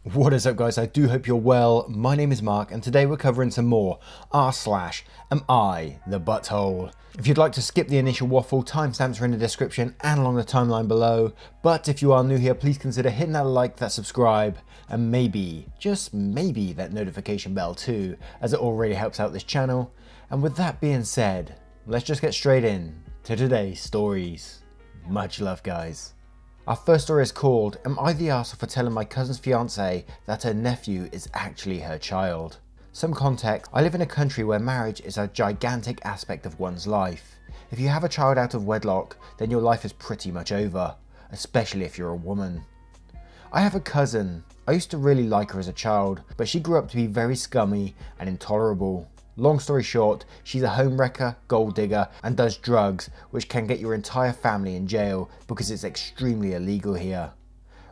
What is up, guys? I do hope you're well. My name is Mark and today we're covering some more r/am I the butthole. If you'd like to skip the initial waffle, timestamps are in the description and along the timeline below. But if you are new here, please consider hitting that like, that subscribe, and maybe, just maybe, that notification bell too, as it already helps out this channel. And with that being said, let's just get straight in to today's stories. Much love, guys. Our first story is called, Am I the arsehole for telling my cousin's fiancé that her nephew is actually her child? Some context, I live in a country where marriage is a gigantic aspect of one's life. If you have a child out of wedlock, then your life is pretty much over, especially if you're a woman. I have a cousin. I used to really like her as a child, but she grew up to be very scummy and intolerable. Long story short, she's a homewrecker, gold digger, and does drugs, which can get your entire family in jail because it's extremely illegal here.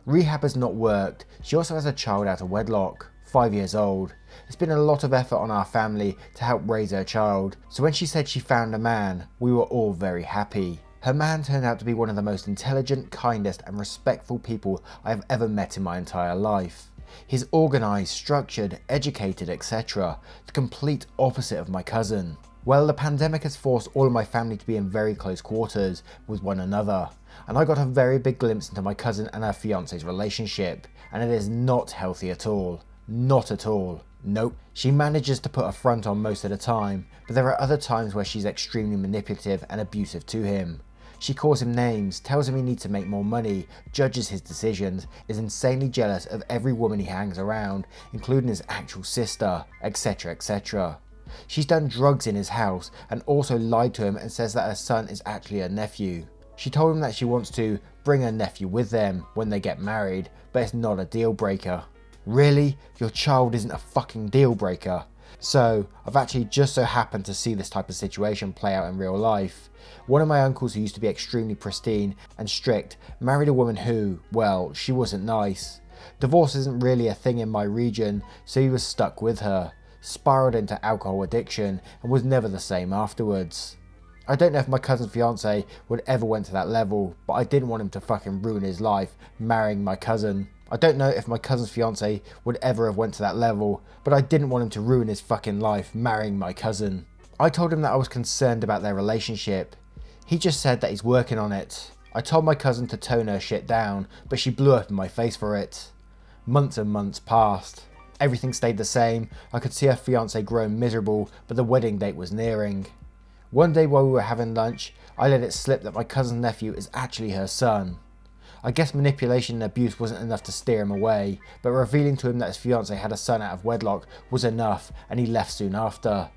Rehab has not worked. She also has a child out of wedlock, 5 years old. It's been a lot of effort on our family to help raise her child, so when she said she found a man, we were all very happy. Her man turned out to be one of the most intelligent, kindest, and respectful people I have ever met in my entire life. He's organised, structured, educated, etc. The complete opposite of my cousin. Well, the pandemic has forced all of my family to be in very close quarters with one another, and I got a very big glimpse into my cousin and her fiance's relationship, and it is not healthy at all. Not at all. Nope. She manages to put a front on most of the time, but there are other times where she's extremely manipulative and abusive to him. She calls him names, tells him he needs to make more money, judges his decisions, is insanely jealous of every woman he hangs around, including his actual sister, etc, etc. She's done drugs in his house and also lied to him and says that her son is actually her nephew. She told him that she wants to bring her nephew with them when they get married, but it's not a deal breaker. Really? Your child isn't a fucking deal breaker? So, I've actually just so happened to see this type of situation play out in real life. One of my uncles, who used to be extremely pristine and strict, married a woman who, well, she wasn't nice. Divorce isn't really a thing in my region, so he was stuck with her, spiraled into alcohol addiction, and was never the same afterwards. I don't know if my cousin's fiance would ever went to that level, but I didn't want him to fucking ruin his life marrying my cousin. I don't know if my cousin's fiance would ever have went to that level, but I didn't want him to ruin his fucking life marrying my cousin. I told him that I was concerned about their relationship. He just said that he's working on it. I told my cousin to tone her shit down, but she blew up in my face for it. Months and months passed. Everything stayed the same. I could see her fiance growing miserable, but the wedding date was nearing. One day while we were having lunch, I let it slip that my cousin's nephew is actually her son. I guess manipulation and abuse wasn't enough to steer him away, but revealing to him that his fiancé had a son out of wedlock was enough, and he left soon after.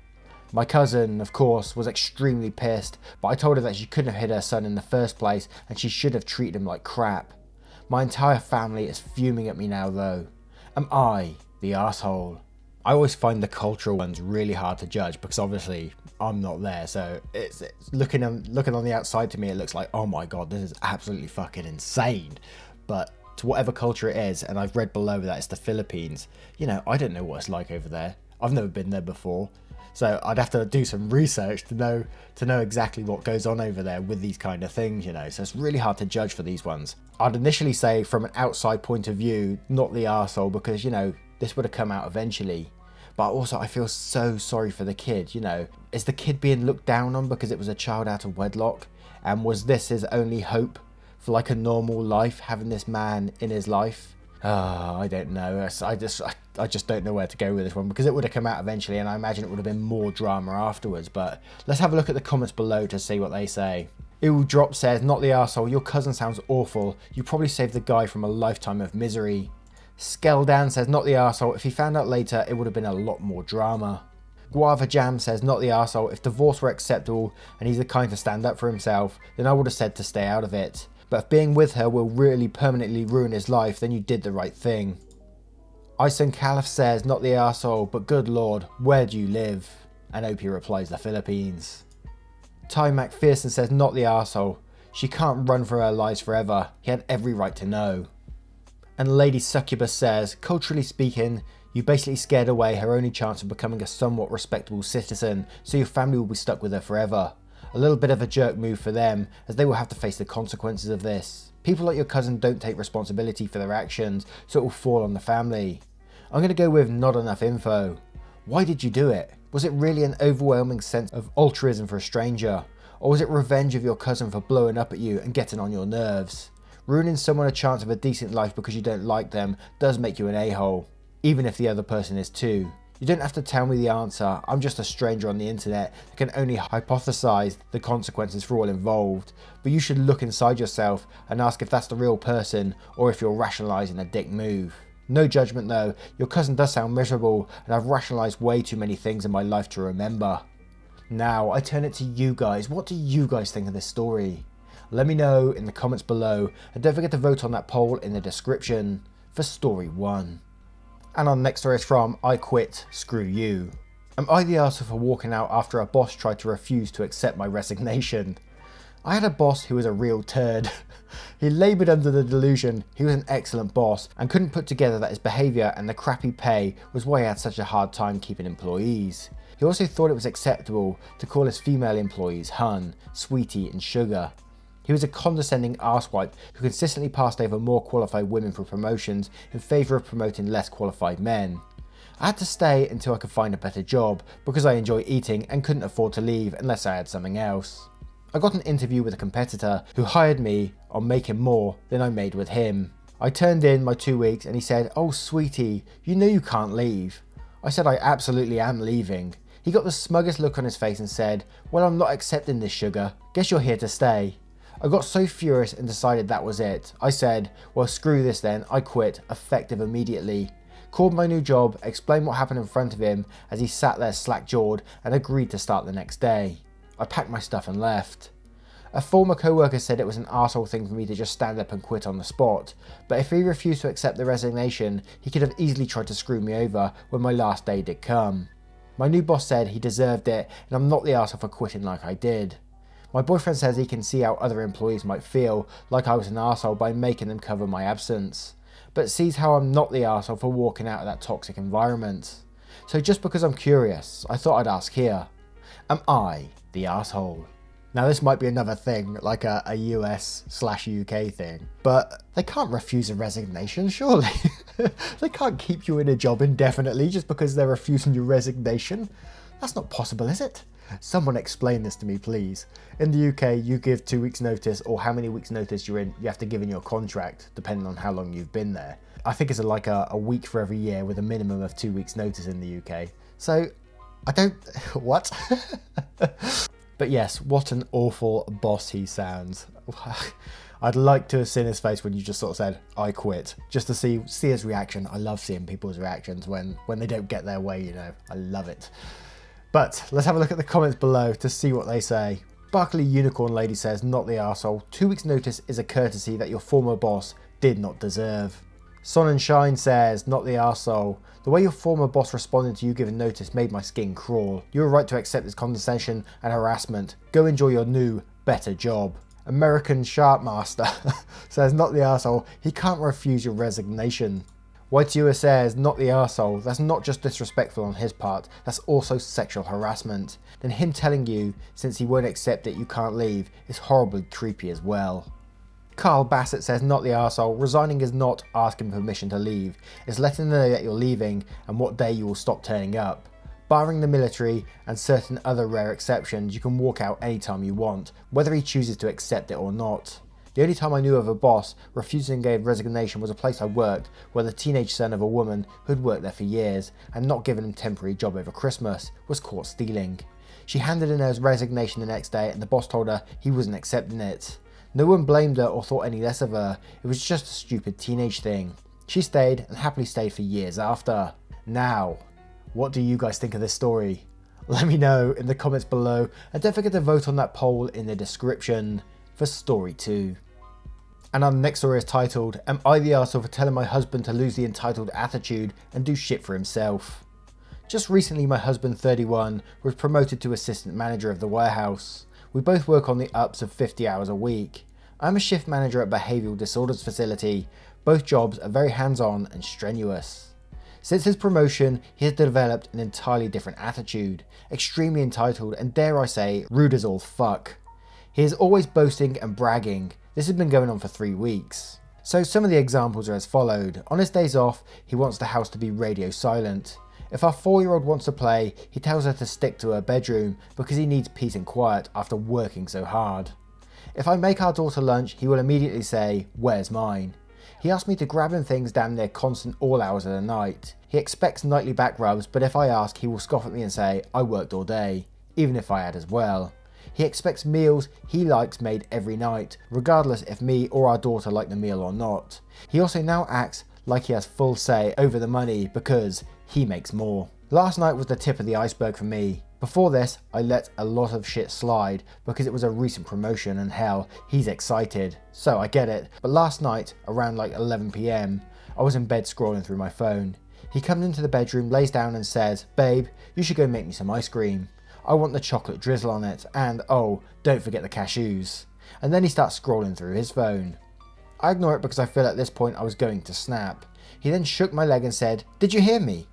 My cousin, of course, was extremely pissed, but I told her that she couldn't have hid her son in the first place and she should have treated him like crap. My entire family is fuming at me now though. Am I the arsehole? I always find the cultural ones really hard to judge because obviously I'm not there, so it's looking on the outside to me it looks like, oh my god, this is absolutely fucking insane. But to whatever culture it is, and I've read below that it's the Philippines, you know, I don't know what it's like over there. I've never been there before, so I'd have to do some research to know exactly what goes on over there with these kind of things, you know, so it's really hard to judge for these ones. I'd initially say from an outside point of view, not the arsehole, because, you know, this would have come out eventually. But also I feel so sorry for the kid, you know. Is the kid being looked down on because it was a child out of wedlock? And was this his only hope for like a normal life, having this man in his life? I don't know. I just don't know where to go with this one because it would have come out eventually and I imagine it would have been more drama afterwards. But let's have a look at the comments below to see what they say. Ew Drop says, not the arsehole, your cousin sounds awful. You probably saved the guy from a lifetime of misery. Skeldan says, not the arsehole, if he found out later it would have been a lot more drama. Guava Jam says, not the arsehole, if divorce were acceptable and he's the kind to stand up for himself, then I would have said to stay out of it. But if being with her will really permanently ruin his life, then you did the right thing. Ison Caliph says, not the arsehole, but good lord, where do you live? And Opie replies, the Philippines. Ty McPherson says, not the arsehole, she can't run for her lives forever, he had every right to know. And Lady Succubus says, culturally speaking, you basically scared away her only chance of becoming a somewhat respectable citizen, so your family will be stuck with her forever. A little bit of a jerk move for them, as they will have to face the consequences of this. People like your cousin don't take responsibility for their actions, so it will fall on the family. I'm going to go with not enough info. Why did you do it? Was it really an overwhelming sense of altruism for a stranger? Or was it revenge of your cousin for blowing up at you and getting on your nerves? Ruining someone a chance of a decent life because you don't like them does make you an a-hole, even if the other person is too. You don't have to tell me the answer, I'm just a stranger on the internet that can only hypothesize the consequences for all involved, but you should look inside yourself and ask if that's the real person or if you're rationalizing a dick move. No judgment though, your cousin does sound miserable and I've rationalized way too many things in my life to remember. Now I turn it to you guys, what do you guys think of this story? Let me know in the comments below and don't forget to vote on that poll in the description for story 1. And our next story is from I Quit, Screw You. Am I the arsehole for walking out after a boss tried to refuse to accept my resignation? I had a boss who was a real turd. He laboured under the delusion he was an excellent boss and couldn't put together that his behaviour and the crappy pay was why he had such a hard time keeping employees. He also thought it was acceptable to call his female employees hun, sweetie and sugar. He was a condescending arsewipe who consistently passed over more qualified women for promotions in favour of promoting less qualified men. I had to stay until I could find a better job because I enjoy eating and couldn't afford to leave unless I had something else. I got an interview with a competitor who hired me on making more than I made with him. I turned in my 2 weeks and he said, "Oh sweetie, you know you can't leave." I said I absolutely am leaving. He got the smuggest look on his face and said, "Well, I'm not accepting this, sugar. Guess you're here to stay." I got so furious and decided that was it. I said, "Well, screw this then, I quit, effective immediately." Called my new job, explained what happened in front of him as he sat there slack-jawed and agreed to start the next day. I packed my stuff and left. A former co-worker said it was an arsehole thing for me to just stand up and quit on the spot, but if he refused to accept the resignation, he could have easily tried to screw me over when my last day did come. My new boss said he deserved it and I'm not the arsehole for quitting like I did. My boyfriend says he can see how other employees might feel like I was an arsehole by making them cover my absence, but sees how I'm not the arsehole for walking out of that toxic environment. So just because I'm curious, I thought I'd ask here, am I the arsehole? Now this might be another thing, like a US/UK thing, but they can't refuse a resignation, surely. They can't keep you in a job indefinitely just because they're refusing your resignation. That's not possible, is it? Someone explain this to me, please. In the UK, you give 2 weeks notice, or how many weeks notice you have to give in your contract, depending on how long you've been there. I think it's like a week for every year with a minimum of 2 weeks notice in the UK. So, I don't, what? But yes, what an awful boss he sounds. I'd like to have seen his face when you just sort of said, I quit, just to see his reaction. I love seeing people's reactions when they don't get their way, you know, I love it. But let's have a look at the comments below to see what they say. Sparkly Unicorn Lady says, not the arsehole. 2 weeks notice is a courtesy that your former boss did not deserve. Son and Shine says, not the arsehole. The way your former boss responded to you giving notice made my skin crawl. You were right to accept this condescension and harassment. Go enjoy your new, better job. American Sharpmaster says, not the arsehole. He can't refuse your resignation. White Ewer says, not the arsehole. That's not just disrespectful on his part, that's also sexual harassment. Then him telling you, since he won't accept it, you can't leave, is horribly creepy as well. Carl Bassett says, not the arsehole. Resigning is not asking permission to leave. It's letting them know that you're leaving and what day you will stop turning up. Barring the military and certain other rare exceptions, you can walk out anytime you want, whether he chooses to accept it or not. The only time I knew of a boss refusing to give resignation was a place I worked where the teenage son of a woman who had worked there for years and not given him a temporary job over Christmas was caught stealing. She handed in her resignation the next day and the boss told her he wasn't accepting it. No one blamed her or thought any less of her, it was just a stupid teenage thing. She stayed and happily stayed for years after. Now, what do you guys think of this story? Let me know in the comments below and don't forget to vote on that poll in the description for story 2. And our next story is titled, Am I the arsehole for telling my husband to lose the entitled attitude and do shit for himself? Just recently my husband, 31, was promoted to assistant manager of the warehouse. We both work on the ups of 50 hours a week. I'm a shift manager at a behavioural disorders facility. Both jobs are very hands-on and strenuous. Since his promotion, he has developed an entirely different attitude, extremely entitled and dare I say, rude as all fuck. He is always boasting and bragging. This has been going on for 3 weeks. So some of the examples are as followed. On his days off, he wants the house to be radio silent. If our 4-year-old wants to play, he tells her to stick to her bedroom because he needs peace and quiet after working so hard. If I make our daughter lunch, he will immediately say, "Where's mine?" He asks me to grab him things damn near constant all hours of the night. He expects nightly back rubs, but if I ask, he will scoff at me and say, "I worked all day," even if I had as well. He expects meals he likes made every night, regardless if me or our daughter like the meal or not. He also now acts like he has full say over the money because he makes more. Last night was the tip of the iceberg for me. Before this, I let a lot of shit slide because it was a recent promotion and hell, he's excited. So I get it. But last night, around like 11 PM, I was in bed scrolling through my phone. He comes into the bedroom, lays down and says, "Babe, you should go make me some ice cream. I want the chocolate drizzle on it, and oh, don't forget the cashews." And then he starts scrolling through his phone. I ignore it because I feel at this point I was going to snap. He then shook my leg and said, "Did you hear me?"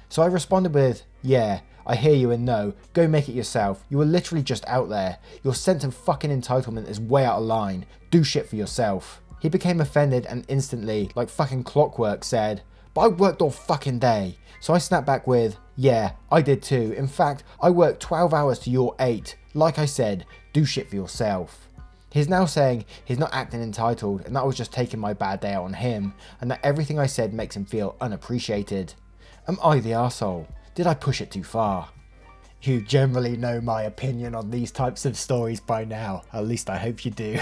So I responded with, "Yeah, I hear you and no, go make it yourself. You were literally just out there. Your sense of fucking entitlement is way out of line. Do shit for yourself." He became offended and instantly, like fucking clockwork, said, "But I worked all fucking day." So I snapped back with, "Yeah, I did too. In fact, I worked 12 hours to your 8. Like I said, do shit for yourself." He's now saying he's not acting entitled and that I was just taking my bad day out on him and that everything I said makes him feel unappreciated. Am I the arsehole? Did I push it too far? You generally know my opinion on these types of stories by now. At least I hope you do.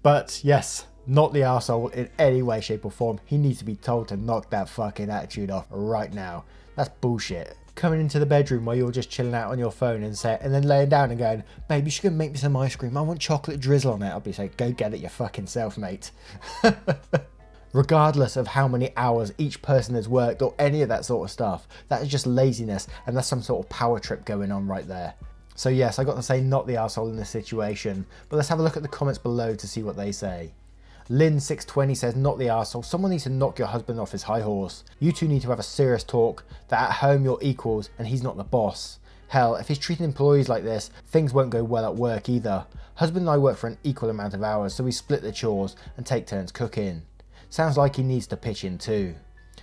But yes, not the arsehole in any way, shape or form. He needs to be told to knock that fucking attitude off right now. That's bullshit. Coming into the bedroom while you're just chilling out on your phone and then laying down and going, "Babe, you should go make me some ice cream. I want chocolate drizzle on it." I'll be saying, "Go get it your fucking self, mate." Regardless of how many hours each person has worked or any of that sort of stuff, that is just laziness and that's some sort of power trip going on right there. So yes, I got to say not the arsehole in this situation, but let's have a look at the comments below to see what they say. Lynn620 says, "Not the arsehole. Someone needs to knock your husband off his high horse. You two need to have a serious talk that at home you're equals and he's not the boss. Hell, if he's treating employees like this, things won't go well at work either. Husband and I work for an equal amount of hours, so we split the chores and take turns cooking. Sounds like he needs to pitch in too."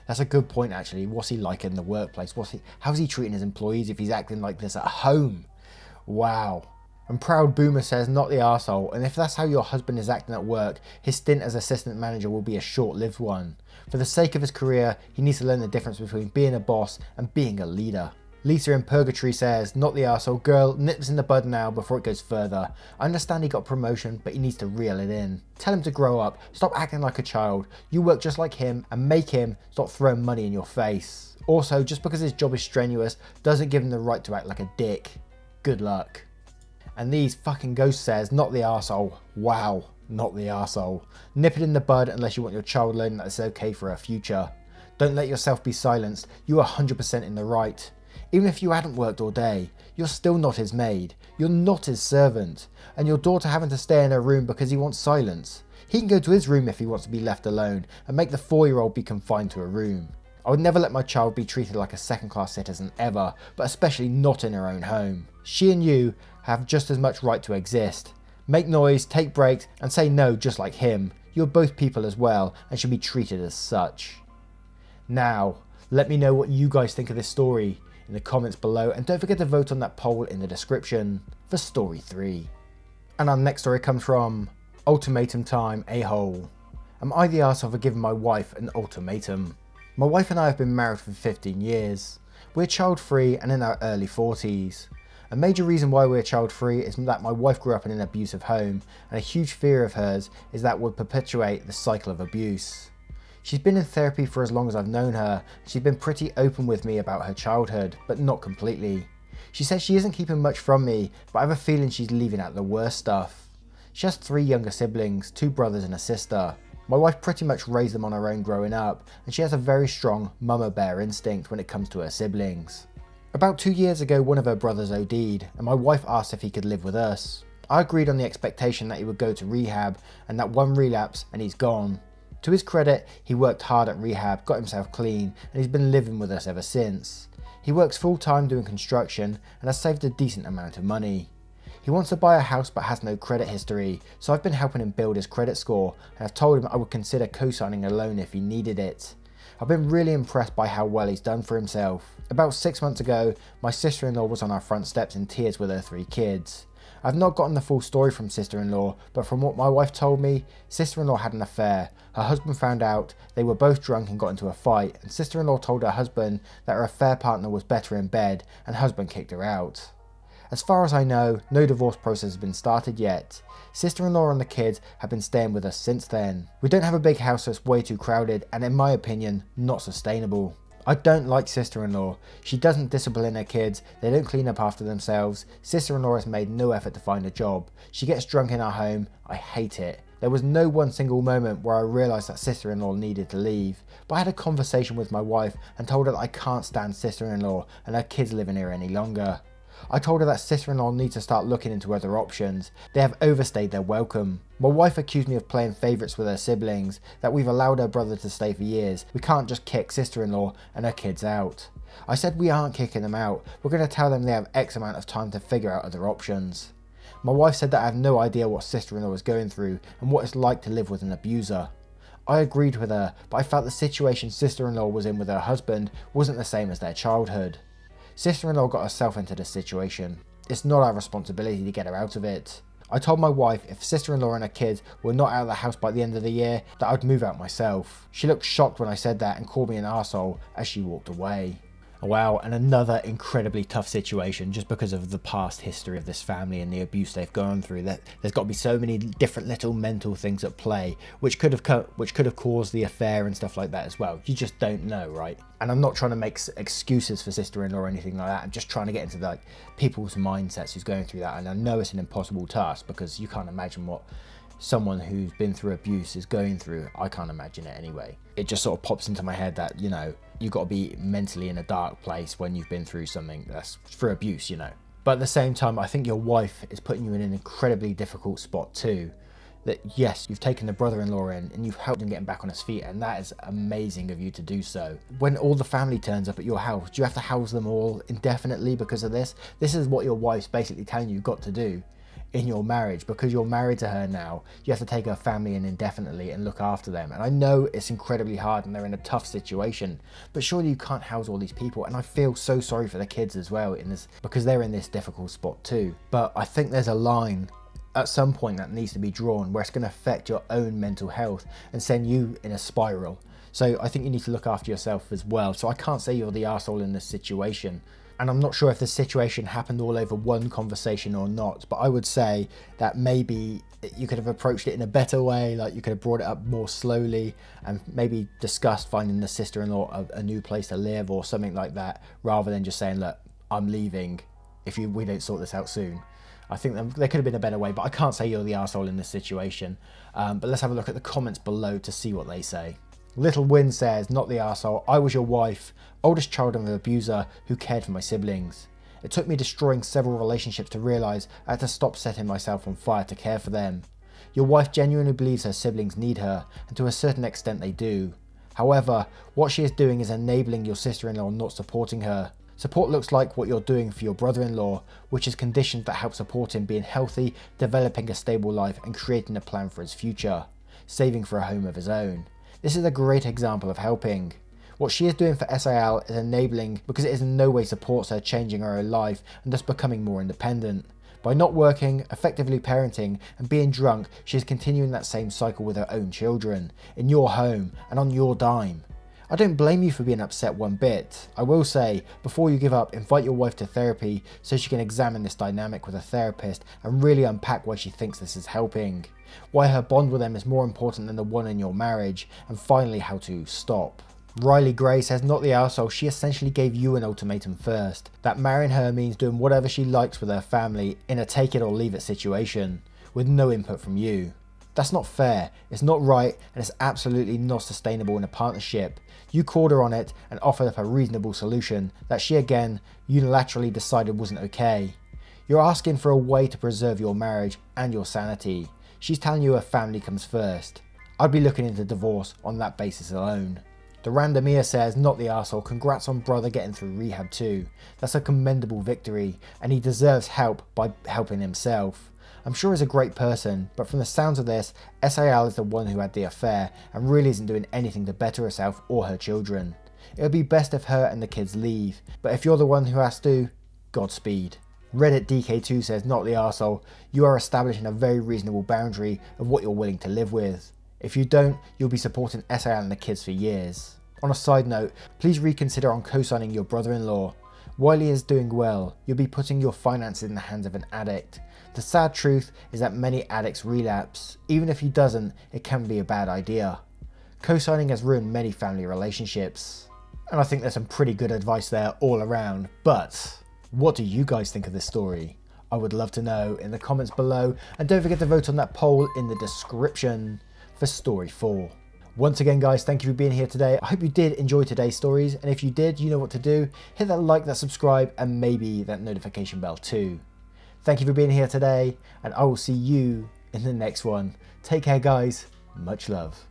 That's a good point actually. What's he like in the workplace? How's he treating his employees if he's acting like this at home? Wow. And Proud Boomer says, "Not the arsehole, and if that's how your husband is acting at work, his stint as assistant manager will be a short-lived one. For the sake of his career, he needs to learn the difference between being a boss and being a leader." Lisa in Purgatory says, "Not the arsehole. Girl, nips in the bud now before it goes further. I understand he got promotion, but he needs to reel it in. Tell him to grow up. Stop acting like a child. You work just like him and make him stop throwing money in your face. Also, just because his job is strenuous doesn't give him the right to act like a dick. Good luck." And These Fucking Ghost says, "Not the arsehole. Wow, not the arsehole. Nip it in the bud unless you want your child learning that it's okay for a future. Don't let yourself be silenced. You are 100% in the right. Even if you hadn't worked all day, you're still not his maid. You're not his servant. And your daughter having to stay in her room because he wants silence. He can go to his room if he wants to be left alone and make the 4-year-old be confined to a room. I would never let my child be treated like a second-class citizen ever, but especially not in her own home. She and you have just as much right to exist. Make noise, take breaks, and say no just like him. You're both people as well and should be treated as such." Now, let me know what you guys think of this story in the comments below, and don't forget to vote on that poll in the description for story 3. And our next story comes from Ultimatum Time A-Hole. Am I the arsehole for giving my wife an ultimatum? My wife and I have been married for 15 years. We're child-free and in our early 40s. A major reason why we're child-free is that my wife grew up in an abusive home, and a huge fear of hers is that would perpetuate the cycle of abuse. She's been in therapy for as long as I've known her, and she's been pretty open with me about her childhood, but not completely. She says she isn't keeping much from me, but I have a feeling she's leaving out the worst stuff. She has 3 younger siblings, 2 brothers and a sister. My wife pretty much raised them on her own growing up, and she has a very strong mama bear instinct when it comes to her siblings. About 2 years ago, one of her brothers OD'd, and my wife asked if he could live with us. I agreed on the expectation that he would go to rehab, and that one relapse and he's gone. To his credit, he worked hard at rehab, got himself clean, and he's been living with us ever since. He works full time doing construction and has saved a decent amount of money. He wants to buy a house but has no credit history, so I've been helping him build his credit score, and I've told him I would consider co-signing a loan if he needed it. I've been really impressed by how well he's done for himself. About 6 months ago, my sister-in-law was on our front steps in tears with her 3 kids. I've not gotten the full story from sister-in-law, but from what my wife told me, sister-in-law had an affair. Her husband found out, they were both drunk and got into a fight, and sister-in-law told her husband that her affair partner was better in bed, and husband kicked her out. As far as I know, no divorce process has been started yet. Sister-in-law and the kids have been staying with us since then. We don't have a big house, so it's way too crowded, and in my opinion, not sustainable. I don't like sister-in-law. She doesn't discipline her kids, they don't clean up after themselves, sister-in-law has made no effort to find a job. She gets drunk in our home, I hate it. There was no one single moment where I realised that sister-in-law needed to leave, but I had a conversation with my wife and told her that I can't stand sister-in-law and her kids living here any longer. I told her that sister-in-law needs to start looking into other options. They have overstayed their welcome. My wife accused me of playing favourites with her siblings, that we've allowed her brother to stay for years. We can't just kick sister-in-law and her kids out. I said we aren't kicking them out. We're going to tell them they have X amount of time to figure out other options. My wife said that I have no idea what sister-in-law is going through and what it's like to live with an abuser. I agreed with her, but I felt the situation sister-in-law was in with her husband wasn't the same as their childhood. Sister-in-law got herself into this situation. It's not our responsibility to get her out of it. I told my wife if sister-in-law and her kids were not out of the house by the end of the year, that I'd move out myself. She looked shocked when I said that and called me an arsehole as she walked away. Wow, and another incredibly tough situation just because of the past history of this family and the abuse they've gone through. That there's got to be so many different little mental things at play, which could have caused the affair and stuff like that as well. You just don't know, right? And I'm not trying to make excuses for sister-in-law or anything like that. I'm just trying to get into people's mindsets who's going through that. And I know it's an impossible task because you can't imagine what someone who's been through abuse is going through. I can't imagine it anyway. It just sort of pops into my head that, you've got to be mentally in a dark place when you've been through something that's for abuse, But at the same time, I think your wife is putting you in an incredibly difficult spot too. That yes, you've taken the brother-in-law in and you've helped him get him back on his feet, and that is amazing of you to do so. When all the family turns up at your house, do you have to house them all indefinitely because of this? This is what your wife's basically telling you you've got to do in your marriage. Because you're married to her now, you have to take her family in indefinitely and look after them. And I know it's incredibly hard and they're in a tough situation, but surely you can't house all these people. And I feel so sorry for the kids as well in this, because they're in this difficult spot too. But I think there's a line at some point that needs to be drawn where it's going to affect your own mental health and send you in a spiral. So I think you need to look after yourself as well. So I can't say you're the arsehole in this situation. And I'm not sure if this situation happened all over one conversation or not, but I would say that maybe you could have approached it in a better way. Like you could have brought it up more slowly and maybe discussed finding the sister-in-law a new place to live or something like that, rather than just saying, look, I'm leaving if we don't sort this out soon. I think there could have been a better way, but I can't say you're the arsehole in this situation. But let's have a look at the comments below to see what they say. Little Win says, not the arsehole, I was your wife, oldest child of an abuser who cared for my siblings. It took me destroying several relationships to realise I had to stop setting myself on fire to care for them. Your wife genuinely believes her siblings need her, and to a certain extent they do. However, what she is doing is enabling your sister-in-law, not supporting her. Support looks like what you're doing for your brother-in-law, which is conditions that help support him being healthy, developing a stable life and creating a plan for his future, saving for a home of his own. This is a great example of helping. What she is doing for SIL is enabling because it is in no way supports her changing her own life and thus becoming more independent. By not working, effectively parenting and being drunk, she is continuing that same cycle with her own children, in your home and on your dime. I don't blame you for being upset one bit. I will say, before you give up, invite your wife to therapy so she can examine this dynamic with a therapist and really unpack why she thinks this is helping, why her bond with them is more important than the one in your marriage, and finally how to stop. Riley Gray says, not the arsehole, she essentially gave you an ultimatum first, that marrying her means doing whatever she likes with her family in a take it or leave it situation, with no input from you. That's not fair, it's not right, and it's absolutely not sustainable in a partnership. You called her on it and offered up a reasonable solution that she again unilaterally decided wasn't okay. You're asking for a way to preserve your marriage and your sanity. She's telling you her family comes first. I'd be looking into divorce on that basis alone. The Randomia says, not the arsehole, congrats on brother getting through rehab too. That's a commendable victory, and he deserves help by helping himself. I'm sure he's a great person, but from the sounds of this, SAL is the one who had the affair and really isn't doing anything to better herself or her children. It would be best if her and the kids leave, but if you're the one who has to, Godspeed. Reddit DK2 says, not the arsehole, you are establishing a very reasonable boundary of what you're willing to live with. If you don't, you'll be supporting SAL and the kids for years. On a side note, please reconsider on co-signing your brother-in-law. While he is doing well, you'll be putting your finances in the hands of an addict. The sad truth is that many addicts relapse. Even if he doesn't, it can be a bad idea. Co-signing has ruined many family relationships. And I think there's some pretty good advice there all around. But what do you guys think of this story? I would love to know in the comments below, and don't forget to vote on that poll in the description for story 4. Once again guys, thank you for being here today. I hope you did enjoy today's stories, and if you did, you know what to do. Hit that like, that subscribe, and maybe that notification bell too. Thank you for being here today, and I will see you in the next one. Take care guys, much love.